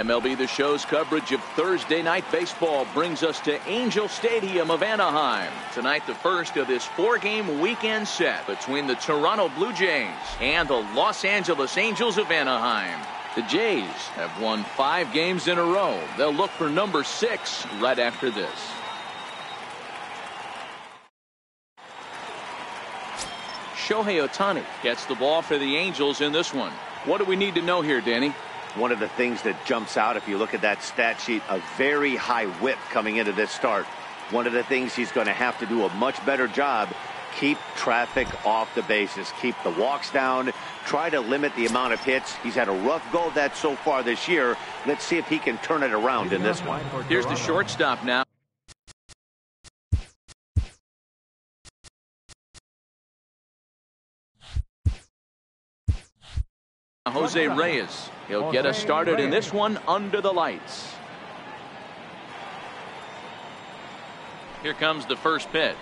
MLB The Show's coverage of Thursday night baseball brings us to Angel Stadium of Anaheim. Tonight, the first of this 4-game weekend set between the Toronto Blue Jays and the Los Angeles Angels of Anaheim. The Jays have won 5 games in a row. They'll look for number 6 right after this. Shohei Ohtani gets the ball for the Angels in this one. What do we need to know here, Danny? One of the things that jumps out, if you look at that stat sheet, a very high whip coming into this start. One of the things he's going to have to do a much better job, keep traffic off the bases, keep the walks down, try to limit the amount of hits. He's had a rough go of that so far this year. Let's see if he can turn it around in this one. Here's the shortstop now. Jose Reyes. He'll get us started in this one under the lights. Here comes the first pitch.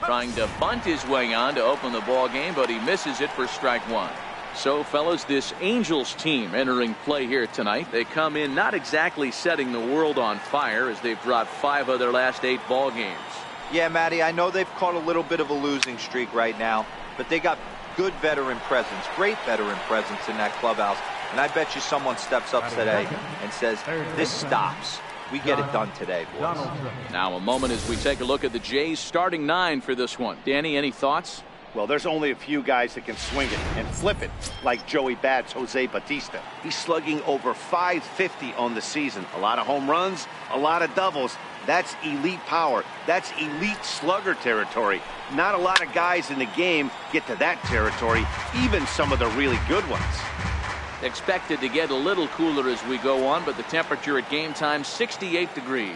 Trying to bunt his way on to open the ball game, but he misses it for strike 1. So, fellas, this Angels team entering play here tonight. They come in not exactly setting the world on fire as they've dropped 5 of their last 8 ball games. Yeah, Matty, I know they've caught a little bit of a losing streak right now, but they got good veteran presence, great veteran presence in that clubhouse. And I bet you someone steps up today and says, this stops. We get it done today, boys. Now a moment as we take a look at the Jays starting 9 for this one. Danny, any thoughts? Well, there's only a few guys that can swing it and flip it like Joey Bats, Jose Bautista. He's slugging over .550 on the season. A lot of home runs, a lot of doubles. That's elite power. That's elite slugger territory. Not a lot of guys in the game get to that territory, even some of the really good ones. Expected to get a little cooler as we go on, but the temperature at game time 68 degrees.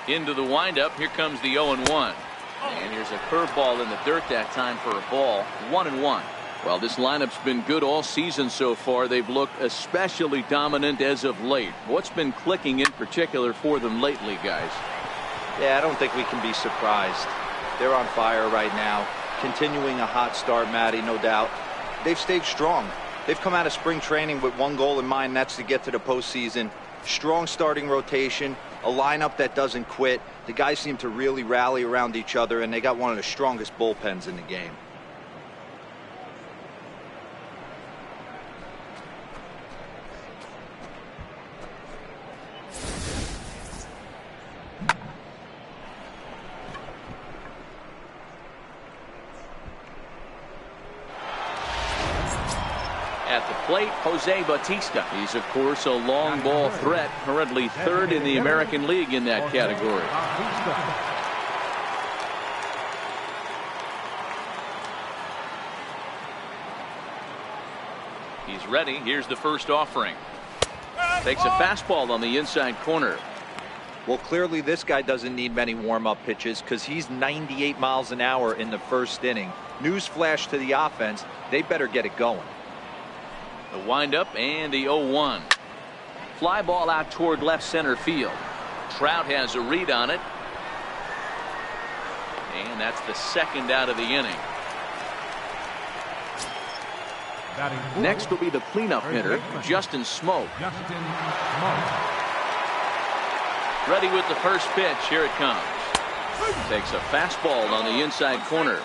Into the windup, here comes the 0-1. And here's a curveball in the dirt that time for a ball. 1-1. Well, this lineup's been good all season so far. They've looked especially dominant as of late. What's been clicking in particular for them lately, guys? Yeah, I don't think we can be surprised. They're on fire right now. Continuing a hot start, Matty, no doubt. They've stayed strong. They've come out of spring training with one goal in mind, and that's to get to the postseason. Strong starting rotation, a lineup that doesn't quit. The guys seem to really rally around each other, and they got one of the strongest bullpens in the game. At the plate, Jose Bautista. He's, of course, a long ball threat, currently 3rd in the American League in that category. He's ready. Here's the first offering. Takes a fastball on the inside corner. Well, clearly this guy doesn't need many warm-up pitches because he's 98 miles an hour in the first inning. Newsflash to the offense, they better get it going. The windup and the 0-1. Fly ball out toward left center field. Trout has a read on it. And that's the second out of the inning. Next will be the cleanup hitter, Justin Smoak. Ready with the first pitch. Here it comes. Takes a fastball on the inside corner.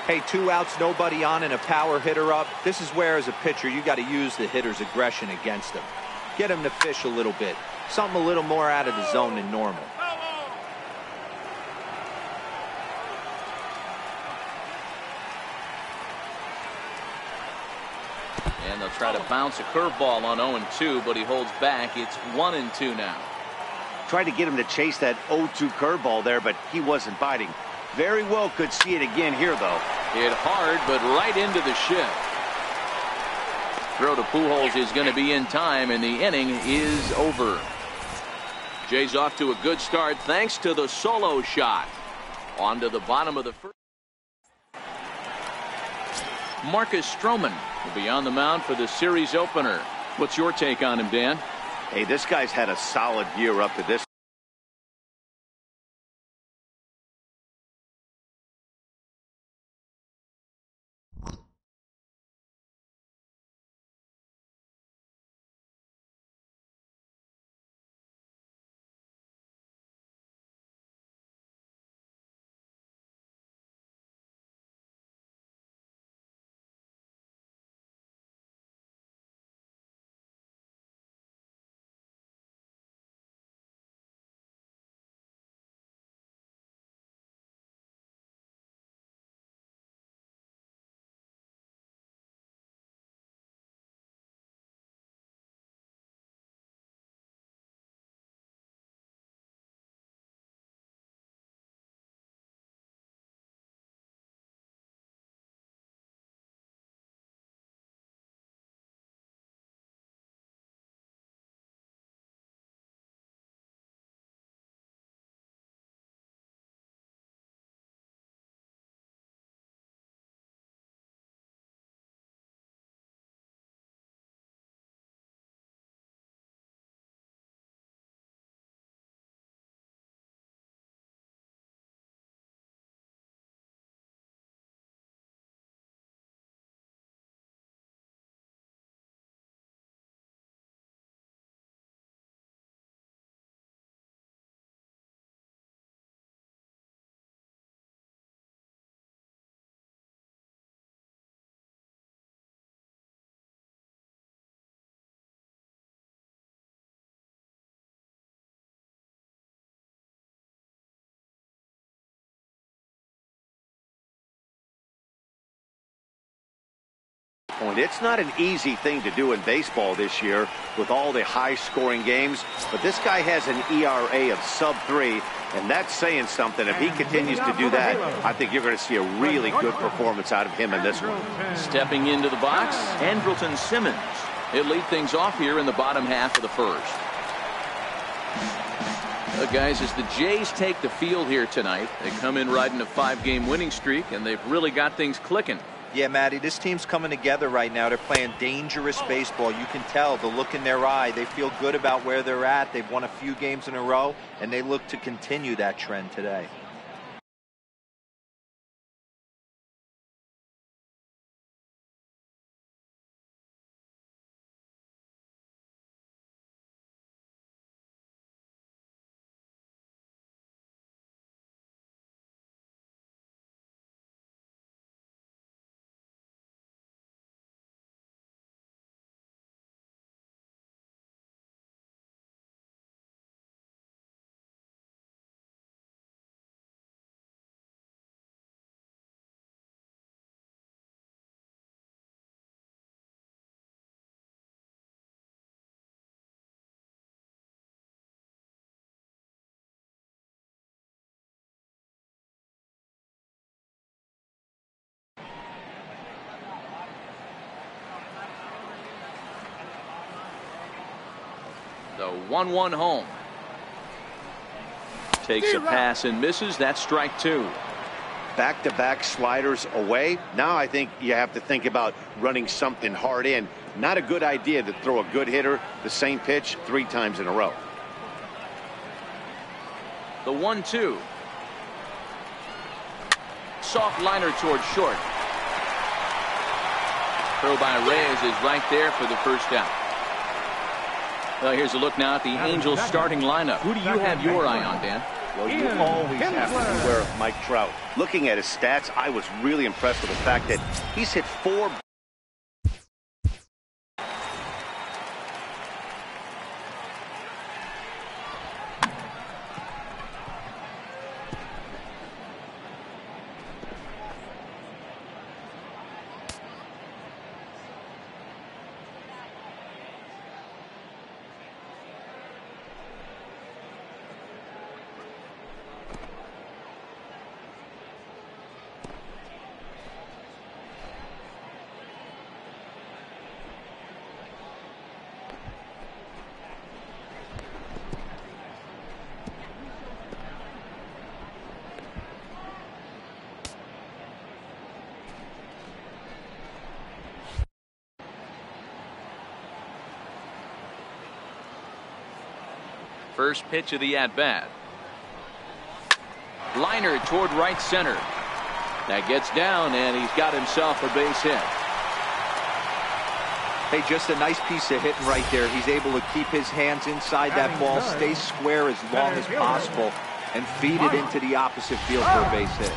Hey, 2 outs, nobody on, and a power hitter up. This is where, as a pitcher, you got to use the hitter's aggression against him. Get him to fish a little bit. Something a little more out of the zone than normal. And they'll try to bounce a curveball on 0-2, but he holds back. It's 1-2 now. Tried to get him to chase that 0-2 curveball there, but he wasn't biting. Very well could see it again here, though. Hit hard, but right into the shift. Throw to Pujols is going to be in time, and the inning is over. Jays off to a good start thanks to the solo shot. On to the bottom of the first. Marcus Stroman will be on the mound for the series opener. What's your take on him, Dan? Hey, this guy's had a solid year up to this point. It's not an easy thing to do in baseball this year with all the high-scoring games, but this guy has an ERA of sub-3, and that's saying something. If he continues to do that, I think you're going to see a really good performance out of him in this one. Stepping into the box, Andrelton Simmons. He'll lead things off here in the bottom half of the first. Guys, as the Jays take the field here tonight, they come in riding a 5-game winning streak, and they've really got things clicking. Yeah, Matty, this team's coming together right now. They're playing dangerous baseball. You can tell the look in their eye. They feel good about where they're at. They've won a few games in a row, and they look to continue that trend today. The 1-1 home. Takes a pass and misses. That's strike 2. Back-to-back sliders away. Now I think you have to think about running something hard in. Not a good idea to throw a good hitter the same pitch 3 times in a row. The 1-2. Soft liner towards short. Throw by Reyes is right there for the first out. Well, here's a look now at the Angels starting lineup. Who do you have your eye on, Dan? Well, you always have to beware of Mike Trout. Looking at his stats, I was really impressed with the fact that he's hit 4. First pitch of the at-bat. Liner toward right center. That gets down, and he's got himself a base hit. Hey, just a nice piece of hitting right there. He's able to keep his hands inside that ball, stay square as long as possible, and feed it into the opposite field for a base hit.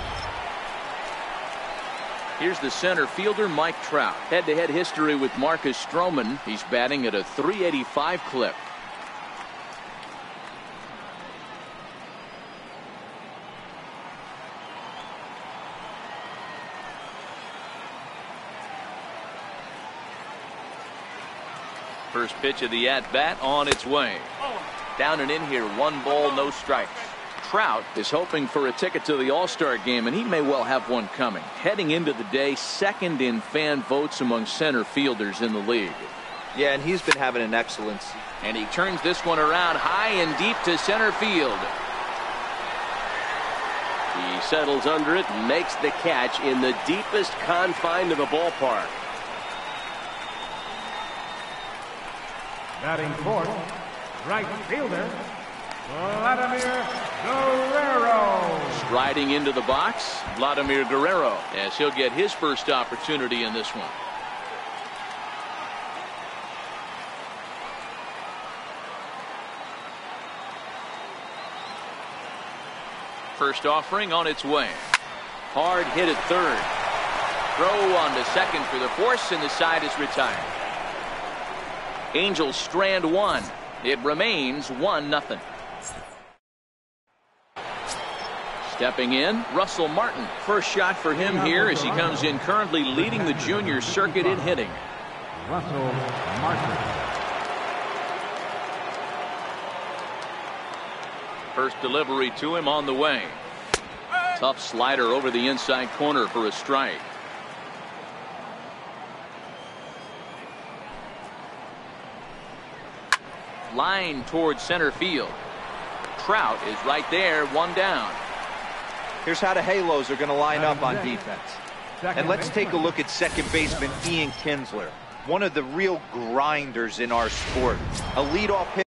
Here's the center fielder, Mike Trout. Head-to-head history with Marcus Stroman. He's batting at a .385 clip. First pitch of the at-bat on its way. Down and in here, 1 ball, no strikes. Trout is hoping for a ticket to the All-Star game, and he may well have one coming. Heading into the day, second in fan votes among center fielders in the league. Yeah, and he's been having an excellent season. And he turns this one around high and deep to center field. He settles under it and makes the catch in the deepest confine of the ballpark. Batting fourth, right fielder, Vladimir Guerrero. Striding into the box, Vladimir Guerrero, as he'll get his first opportunity in this one. First offering on its way. Hard hit at third. Throw on to second for the force, and the side is retired. Angels strand 1. It remains 1-0. Stepping in, Russell Martin. First shot for him here as he comes in currently leading the junior circuit in hitting. Russell Martin. First delivery to him on the way. Tough slider over the inside corner for a strike. Line towards center field. Trout is right there, one down. Here's how the Halos are going to line up on defense. And let's take a look at second baseman Ian Kinsler, one of the real grinders in our sport. A leadoff hit.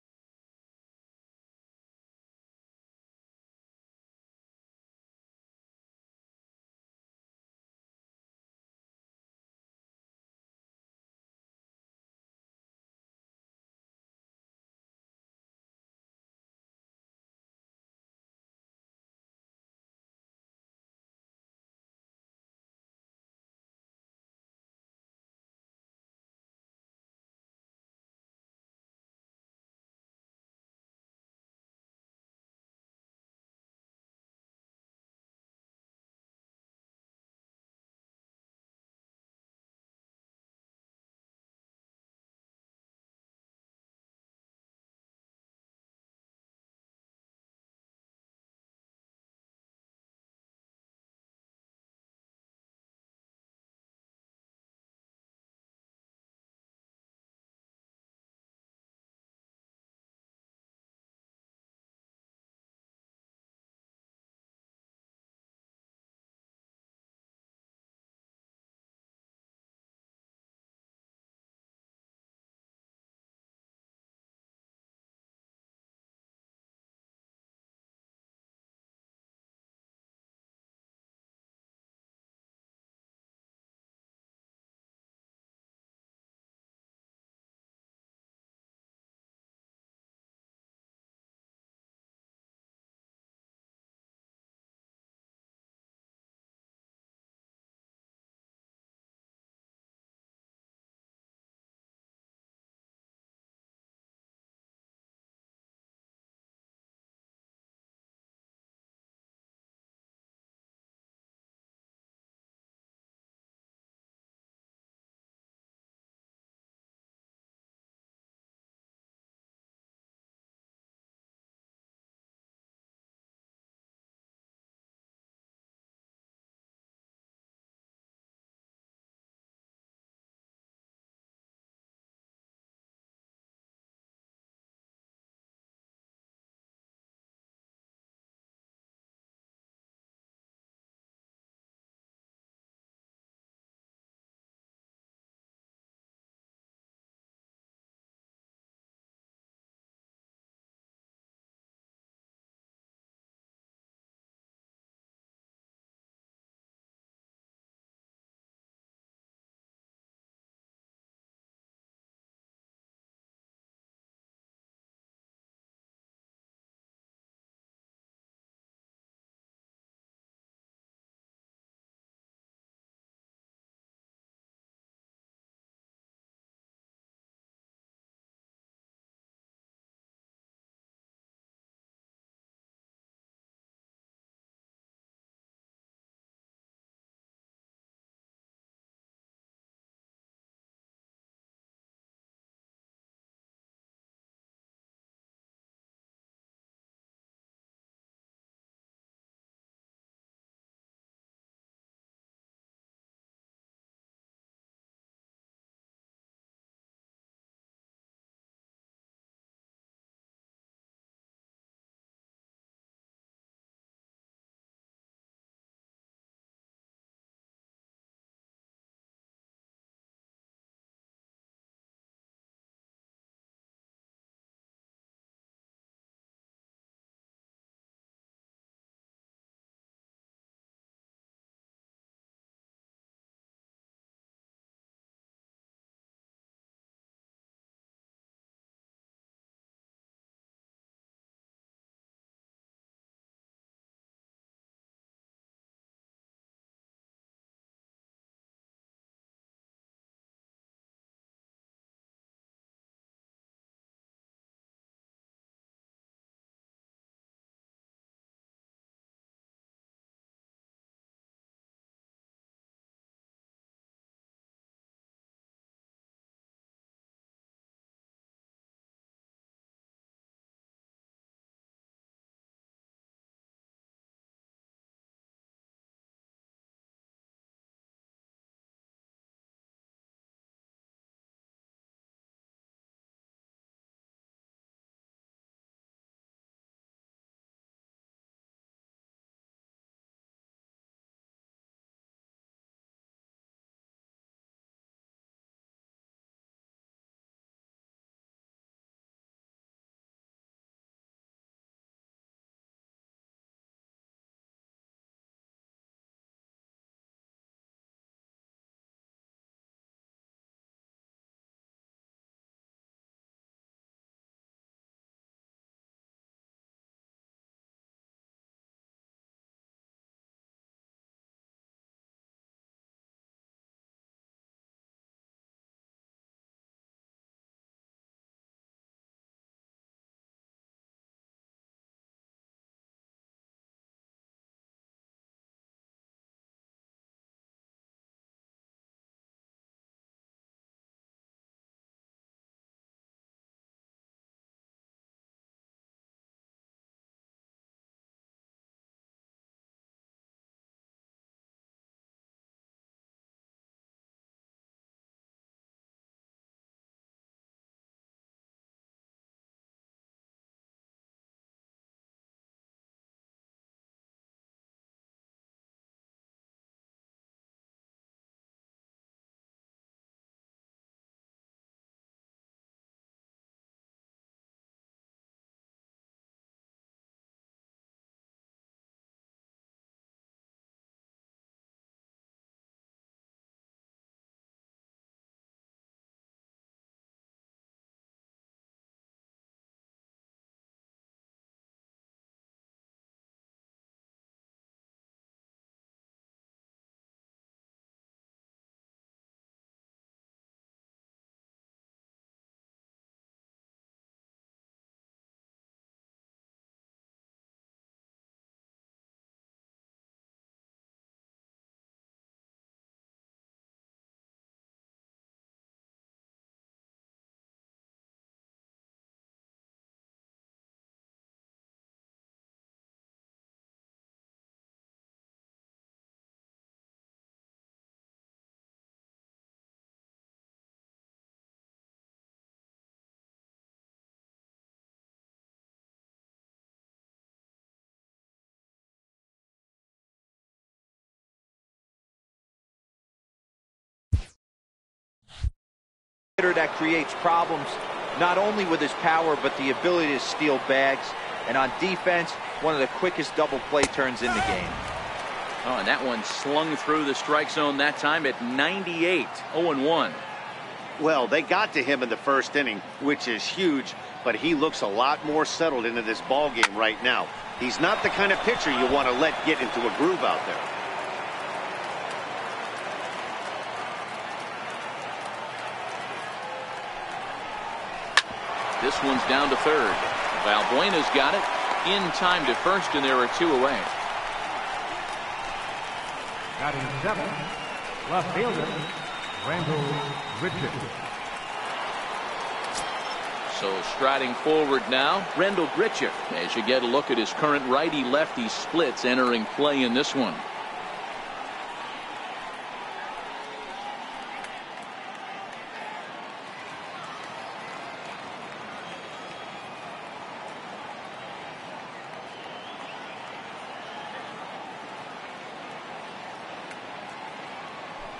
hitter that creates problems, not only with his power, but the ability to steal bags. And on defense, one of the quickest double play turns in the game. Oh, and that one slung through the strike zone that time at 98, 0-1. Well, they got to him in the first inning, which is huge, but he looks a lot more settled into this ball game right now. He's not the kind of pitcher you want to let get into a groove out there. This one's down to third. Valbuena's got it in time to first, and there are two away. Batting seventh, left fielder, Randall Grichuk. So striding forward now, Randall Grichuk, as you get a look at his current righty-lefty splits entering play in this one.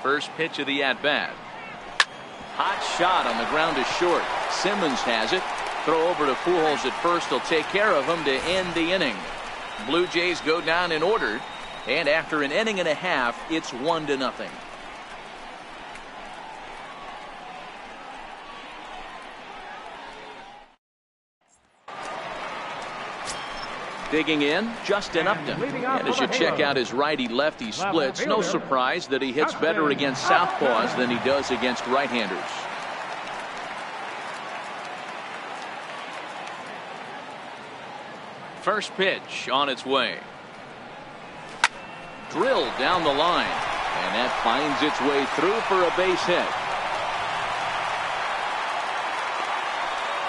First pitch of the at-bat. Hot shot on the ground is short. Simmons has it. Throw over to Pujols at first. He'll take care of him to end the inning. Blue Jays go down in order, and after an inning and a half, it's 1-0. Digging in, Justin Upton. And as you check out his righty-lefty splits, no surprise that he hits better against southpaws than he does against right-handers. First pitch on its way. Drilled down the line, and that finds its way through for a base hit.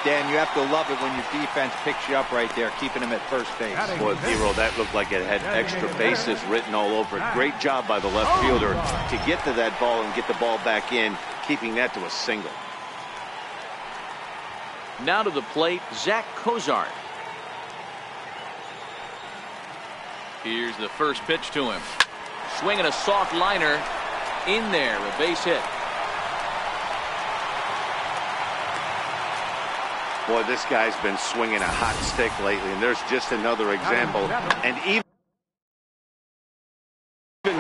Dan, you have to love it when your defense picks you up right there, keeping him at first base. Boy, Zero, that looked like it had extra bases written all over it. Great job by the left fielder to get to that ball and get the ball back in, keeping that to a single. Now to the plate, Zach Cozart. Here's the first pitch to him. Swinging a soft liner in there, a base hit. Boy, this guy's been swinging a hot stick lately, and there's just another example. And even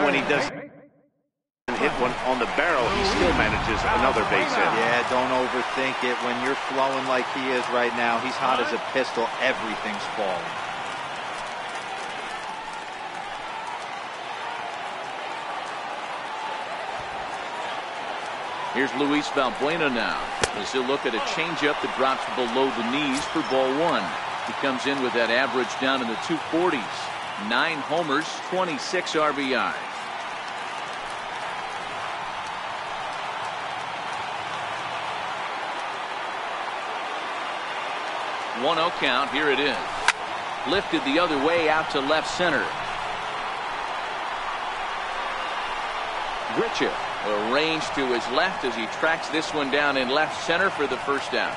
when he doesn't hit one on the barrel, he still manages another base hit. Yeah, don't overthink it. When you're flowing like he is right now, he's hot as a pistol. Everything's falling. Here's Luis Valbuena now, as he'll look at a changeup that drops below the knees for ball one. He comes in with that average down in the 240s. 9 homers, 26 RBIs. 1-0 count. Here it is. Lifted the other way out to left center. Grichuk arranged to his left as he tracks this one down in left center for the first down.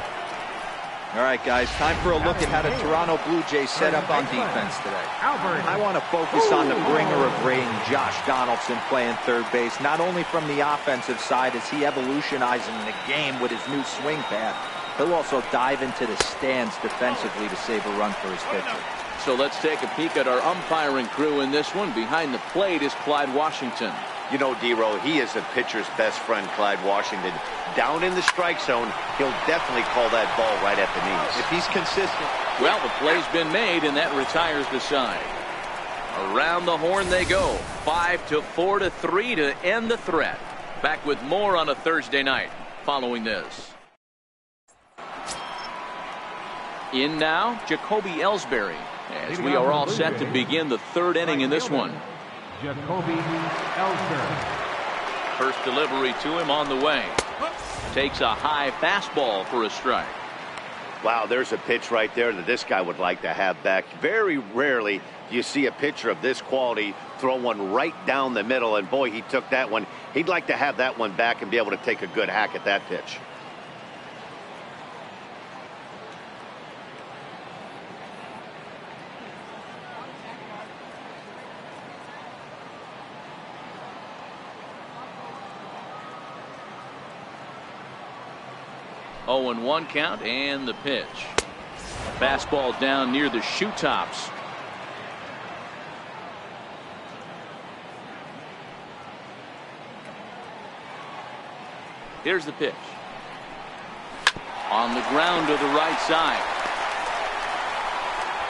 All right, guys, time for a look at how the Toronto Blue Jays set up on defense today. I want to focus on the bringer of rain, Josh Donaldson, playing third base, not only from the offensive side as he evolutionizing the game with his new swing path, he'll also dive into the stands defensively to save a run for his pitcher. So let's take a peek at our umpiring crew in this one. Behind the plate is Clyde Washington. You know, D-Row, he is a pitcher's best friend, Clyde Washington. Down in the strike zone, he'll definitely call that ball right at the knees. If he's consistent. Well, the play's been made, and that retires the side. Around the horn they go. 5-4-3 to end the threat. Back with more on a Thursday night following this. In now, Jacoby Ellsbury, as we are all set to begin the third inning in this one. Jacoby Ellsbury. First delivery to him on the way. Takes a high fastball for a strike. Wow, there's a pitch right there that this guy would like to have back. Very rarely do you see a pitcher of this quality throw one right down the middle, and boy, he took that one. He'd like to have that one back and be able to take a good hack at that pitch. 0-1 count and the pitch. Fastball down near the shoe tops. Here's the pitch. On the ground to the right side.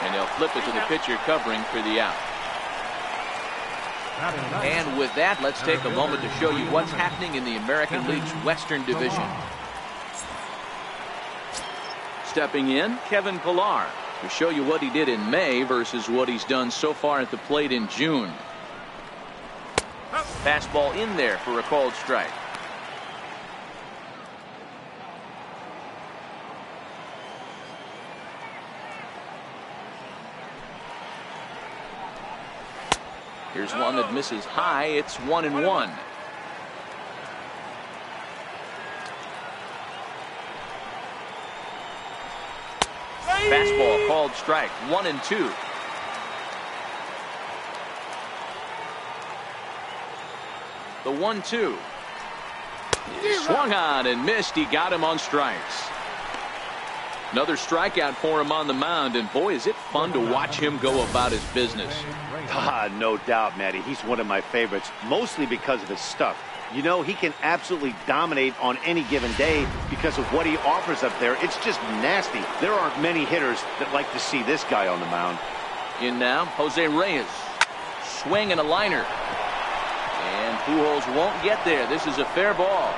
And they'll flip it to the pitcher covering for the out. And with that, let's take a moment to show you what's happening in the American League's Western Division. Stepping in, Kevin Pillar, to show you what he did in May versus what he's done so far at the plate in June. Fastball in there for a called strike. Here's one that misses high. It's 1-1. Fastball called strike. 1-2. The 1-2. He swung on and missed. He got him on strikes. Another strikeout for him on the mound, and boy, is it fun to watch him go about his business. No doubt, Matty. He's one of my favorites, mostly because of his stuff. You know, he can absolutely dominate on any given day because of what he offers up there. It's just nasty. There aren't many hitters that like to see this guy on the mound. In now, Jose Reyes. Swing and a liner. And Pujols won't get there. This is a fair ball.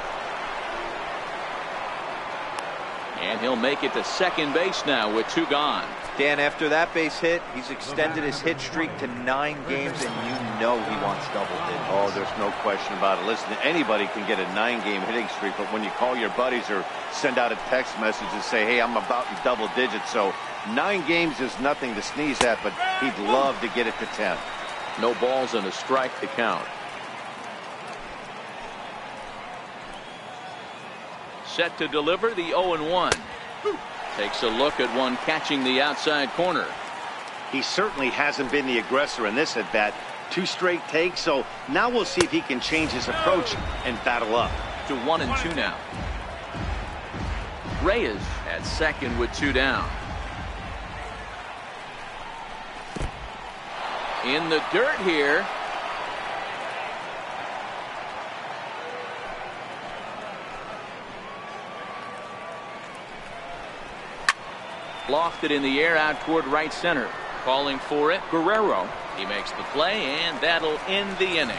And he'll make it to second base now with 2 gone. Dan, after that base hit, he's extended his hit streak to 9 games, and you know he wants double digits. Oh, there's no question about it. Listen, anybody can get a 9-game hitting streak, but when you call your buddies or send out a text message and say, hey, I'm about in double digits, so 9 games is nothing to sneeze at, but he'd love to get it to 10. No balls and a strike to count. Set to deliver the 0-1. Takes a look at one catching the outside corner. He certainly hasn't been the aggressor in this at bat. 2 straight takes, so now we'll see if he can change his approach and battle up. To 1-2 now. Reyes at second with 2 down. In the dirt here. Lofted in the air out toward right center. Calling for it, Guerrero. He makes the play, and that'll end the inning.